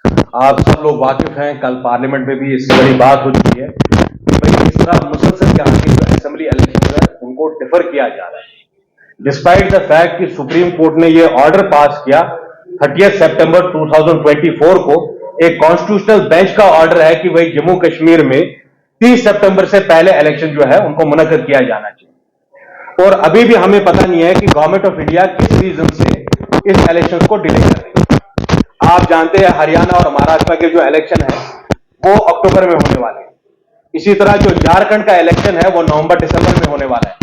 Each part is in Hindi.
आप सब लोग वाकिफ हैं, कल पार्लियामेंट में भी इससे बड़ी बात हो चुकी है कि भाई इस तरह मुसलसल यहाँ के जो असेंबली इलेक्शन है उनको डिफर किया जा रहा है, डिस्पाइट द फैक्ट कि सुप्रीम कोर्ट ने ये ऑर्डर पास किया 30 सितंबर 2024 को। एक कॉन्स्टिट्यूशनल बेंच का ऑर्डर है कि भाई जम्मू कश्मीर में 30 सितंबर से पहले इलेक्शन जो है उनको मुनक्किद किया जाना चाहिए, और अभी भी हमें पता नहीं है कि गवर्नमेंट ऑफ इंडिया किस रीजन से इस इलेक्शन को डिले कर रही है। आप जानते हैं हरियाणा और महाराष्ट्र के जो इलेक्शन है वो अक्टूबर में होने वाले हैं, इसी तरह जो झारखंड का इलेक्शन है वो नवंबर दिसंबर में होने वाला है।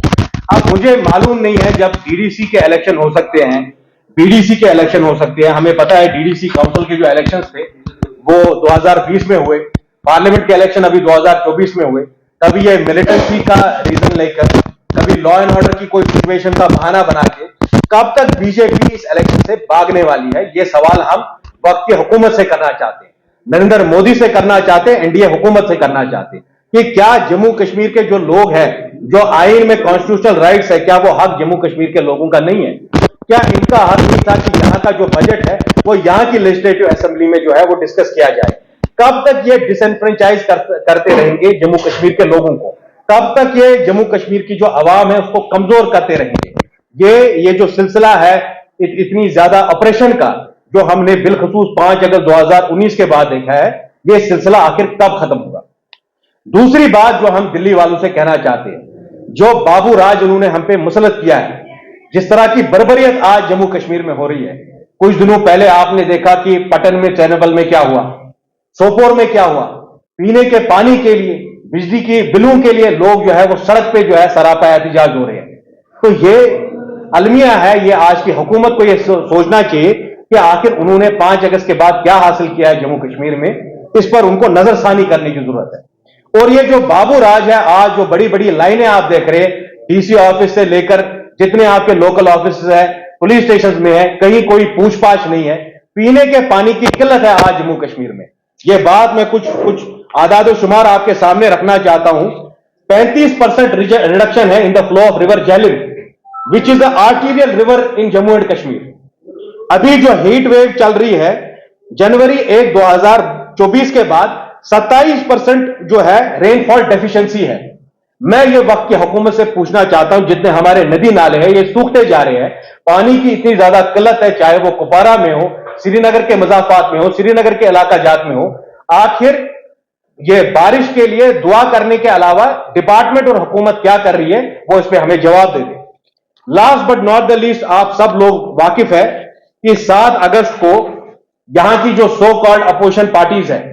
अब मुझे मालूम नहीं है जब डीडीसी के इलेक्शन हो सकते हैं, बीडीसी के इलेक्शन हो सकते हैं। हमें पता है डीडीसी काउंसिल के जो इलेक्शन थे वो 2020 में हुए, पार्लियामेंट के इलेक्शन अभी 2024 में हुए। कभी ये मिलिटेंसी का रीजन लेकर, कभी लॉ एंड ऑर्डर की कोई सिचुएशन का बहाना बना के कब तक बीजेपी इस इलेक्शन से भागने वाली है, ये सवाल हम वक्त की हुकूमत से करना चाहते हैं, नरेंद्र मोदी से करना चाहते हैं, एनडीए हुकूमत से करना चाहते हैं कि क्या जम्मू कश्मीर के जो लोग हैं, जो आईन में कॉन्स्टिट्यूशनल राइट्स है, क्या वो हक जम्मू कश्मीर के लोगों का नहीं है? क्या इनका हक नहीं था कि यहाँ का जो बजट है वो यहाँ की लेजिस्लेटिव असेंबली में जो है वो डिस्कस किया जाए? कब तक ये डिसएनफ्रेंचाइज करते रहेंगे जम्मू कश्मीर के लोगों को? कब तक ये जम्मू कश्मीर की जो आवाम है उसको कमजोर करते रहेंगे? ये जो सिलसिला है इतनी ज्यादा ऑपरेशन का जो हमने बिलखसूस 5 अगस्त 2019 के बाद देखा है, ये सिलसिला आखिर कब खत्म होगा? दूसरी बात जो हम दिल्ली वालों से कहना चाहते हैं, जो बाबू राज उन्होंने हम पे मुसलत किया है, जिस तरह की बर्बरियत आज जम्मू कश्मीर में हो रही है। कुछ दिनों पहले आपने देखा कि पटन में, चैनबल में क्या हुआ, सोपोर में क्या हुआ। पीने के पानी के लिए, बिजली के बिलों के लिए लोग जो है वो सड़क पे जो है सरापा एहतजाज हो रहे हैं। तो ये अलमिया है, ये आज की हुकूमत को ये सोचना चाहिए कि आखिर उन्होंने 5 अगस्त के बाद क्या हासिल किया है जम्मू कश्मीर में, इस पर उनको नजरसानी करने की जरूरत है। और ये जो बाबू राज है, आज जो बड़ी बड़ी लाइनें आप देख रहे हैं, डीसी ऑफिस से लेकर जितने आपके लोकल ऑफिस है, पुलिस स्टेशन में है, कहीं कोई पूछपाछ नहीं है। पीने के पानी की किल्लत है आज जम्मू कश्मीर में। ये बात मैं कुछ आदाद शुमार आपके सामने रखना चाहता हूं। 35% रिडक्शन है in the flow of river Jhelum, which is the arterial river in Jammu and Kashmir. अभी जो हीट वेव चल रही है, जनवरी 1 2024 के बाद 27% जो है रेनफॉल डेफिशिएंसी है। मैं ये वक्त की हुकूमत से पूछना चाहता हूं, जितने हमारे नदी नाले हैं ये सूखते जा रहे हैं, पानी की इतनी ज्यादा किल्लत है, चाहे वो कुपवारा में हो, श्रीनगर के मजाफात में हो, श्रीनगर के इलाका जात में हो, आखिर ये बारिश के लिए दुआ करने के अलावा डिपार्टमेंट और हुकूमत क्या कर रही है, वो इस पर हमें जवाब दे दे। Last but not the least, आप सब लोग वाकिफ है कि 7 अगस्त को यहां की जो सो कॉल्ड अपोजिशन पार्टीज है,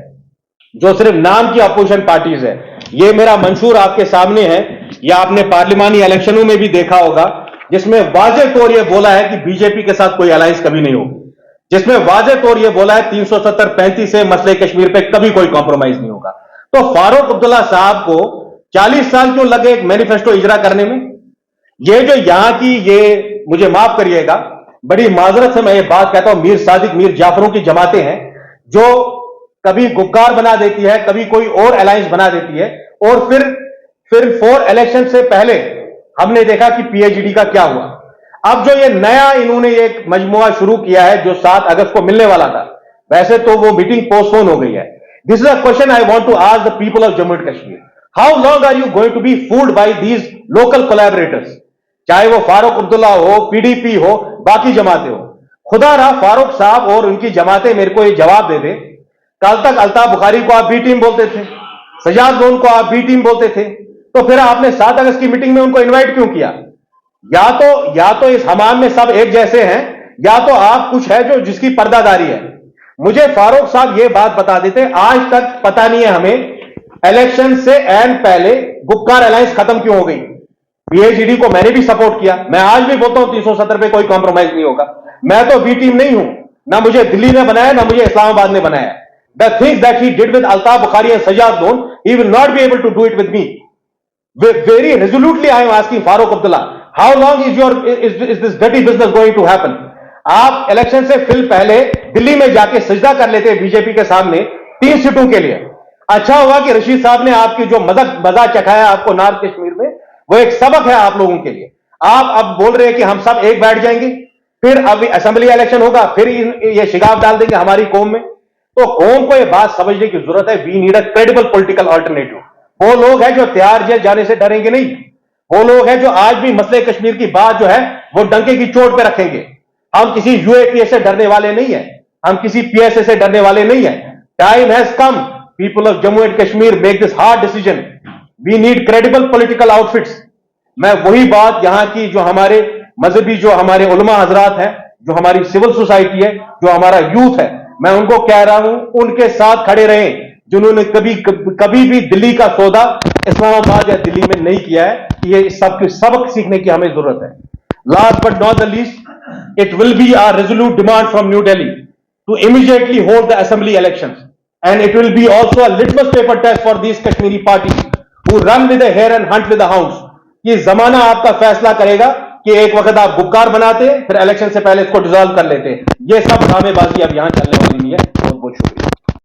जो सिर्फ नाम की अपोजिशन पार्टीज है, ये मेरा मंशूर आपके सामने है, या आपने पार्लिमानी इलेक्शनों में भी देखा होगा, जिसमें वाज़ेह तौर यह बोला है कि बीजेपी के साथ कोई अलायंस कभी नहीं होगी, जिसमें वाज़ेह तौर यह बोला है 370-35 से मसले कश्मीर पे कभी कोई कॉम्प्रोमाइज नहीं होगा। तो फारूक अब्दुल्ला साहब को 40 साल क्यों लगे एक मैनिफेस्टो इजरा करने में? ये जो यहां की, ये मुझे माफ करिएगा, बड़ी माजरत से मैं ये बात कहता हूं, मीर सादिक, मीर जाफरों की जमातें हैं जो कभी गुप्कार बना देती है, कभी कोई और अलायंस बना देती है, और फिर 4 इलेक्शन से पहले हमने देखा कि पीएचडी का क्या हुआ। अब जो ये नया इन्होंने एक मजमुआ शुरू किया है जो 7 अगस्त को मिलने वाला था, वैसे तो वो मीटिंग पोस्टपोन हो गई है। This is a question I want to ask the people of Jammu and Kashmir, how long are you going to be fooled by these local collaborators, चाहे वो फारूक अब्दुल्ला हो, पीडीपी हो, बाकी जमातें हो। खुदा रहा फारूक साहब और उनकी जमातें मेरे को ये जवाब दे दे, कल तक अल्ताफ बुखारी को आप बी टीम बोलते थे, सजाद लोन को आप बी टीम बोलते थे, तो फिर आपने 7 अगस्त की मीटिंग में उनको इनवाइट क्यों किया? या तो इस हमाम में सब एक जैसे हैं, या तो आप कुछ है जो जिसकी पर्दादारी है। मुझे फारूक साहब ये बात बता देते, आज तक पता नहीं है हमें इलेक्शन से एन पहले गुप्कार अलायंस खत्म क्यों हो गई। पीएचडी को मैंने भी सपोर्ट किया, मैं आज भी बोलता हूं 370 पे कोई कॉम्प्रोमाइज नहीं होगा। मैं तो बी टीम नहीं हूं, ना मुझे दिल्ली ने बनाया, ना मुझे इस्लामाबाद ने बनाया। The things that he did with Altaf Bukhari and Sajjad Loan, he will not be able to do it with me. Very resolutely I am asking Farooq Abdullah, how long is this dirty business going to happen? आप इलेक्शन से फिर पहले दिल्ली में जाके सजदा कर लेते बीजेपी के सामने 3 सीटों के लिए। अच्छा हुआ कि रशीद साहब ने आपकी जो मजा चखाया आपको नॉर्थ कश्मीर में, वो एक सबक है आप लोगों के लिए। आप अब बोल रहे हैं कि हम सब एक बैठ जाएंगे, फिर अब असेंबली इलेक्शन होगा, फिर ये शिगाफ डाल देंगे हमारी कौम में। तो कौम को यह बात समझने की जरूरत है, we need a credible political alternative. वो लोग हैं जो त्यार जेल जाने से डरेंगे नहीं, वो लोग हैं जो आज भी मसले कश्मीर की बात जो है वो डंके की चोट पे रखेंगे। हम किसी यूएपीए से डरने वाले नहीं है, हम किसी पीएसए से डरने वाले नहीं है। Time has come, people of Jammu and Kashmir make this hard decision. We need credible political outfits. मैं वही बात यहां की जो हमारे मजहबी, जो हमारे उलमा हजरात हैं, जो हमारी सिविल सोसाइटी है, जो हमारा यूथ है, मैं उनको कह रहा हूं उनके साथ खड़े रहें, जिन्होंने कभी भी दिल्ली का सौदा इस्लामाबाद या दिल्ली में नहीं किया है। ये सबक सीखने की हमें जरूरत है। Last but not the least, it will be a resolute demand from New Delhi to immediately hold the assembly elections, and it will be also a litmus paper test for these Kashmiri parties who run with the hare and hunt with the hounds। ये जमाना आपका फैसला करेगा कि एक वक्त आप गुप्कार बनाते फिर इलेक्शन से पहले इसको डिसॉल्व कर लेते। ये सब ड्रामेबाजी अब यहां चलने वाली नहीं है।